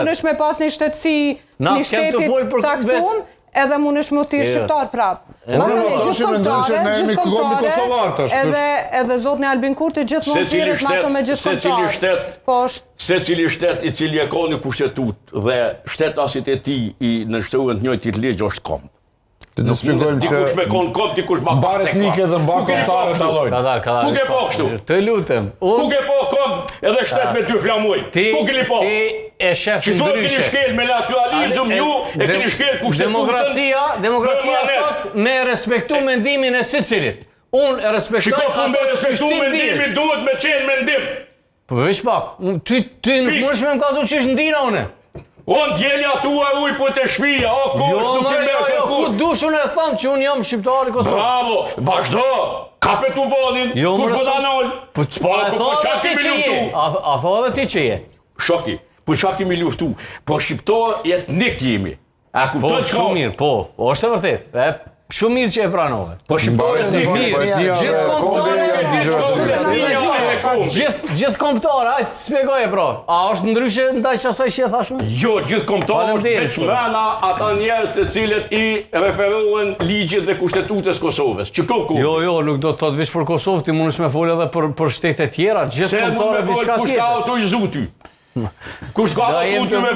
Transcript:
Mundesh me pas një shtetësi, një shtetit caktuar, edhe mundesh me thirr shqiptar prap. Edhe zotni Albin Kurti gjithmonë thirret me ato me gjithkombëtar. Secili shtet i cili e ka një kushtetut dhe shtetasit e tij i nënshtrohen të njëjtit ligj është komb. Të shpjegojmë që dikush me komb, dikush me mbar etnike dhe mbar kombëtare dallojnë. Ku ke po kështu? Të lutem. Ku ke po komb edhe shtet me dy flamuj? Ku ke po? Ti e shef ndryshe. Çdo keni shkel me nacionalizëm ju e keni shkel kushtetutën. Demokracia thot me respektu mendimin e secilit. Unë e respektoj ato me respektu mendimin duhet me qenë mendim. Po veç pak. Ty nuk mundesh me më kallzu çish ndina une. Unë djelja tua uj për të shpia, o kur, nuk të merë për kur. Ku dushun e thamë që unë jam shqiptari Kosovë. Bravo, vazhdo, kape t'u bodin, kush po danol. Po çfarë ti që je? A thove ti që je? Shoki, po çfarë kemi luftu? Po shqiptar etnik jemi. A kupton çka? Po shumë mirë, po, është e vërtetë. Shumë mirë që e pranove. Po shqiptar etnik Gjithë kombëtarë, hajtë spjegoje pra. A është ndryshe ndaj asaj që e thash unë? Jo, gjithë kombëtarë është veçmëna ata njerëz të cilët i referohen ligjit dhe kushtetutës Kosovës. Jo, nuk do të thotë veç për Kosovë, ti mundesh me folë edhe për shtete tjera, gjithë kombëtarë diçka tjetër. Kush ka autorizuar ty? Kush ka autorizuar ty me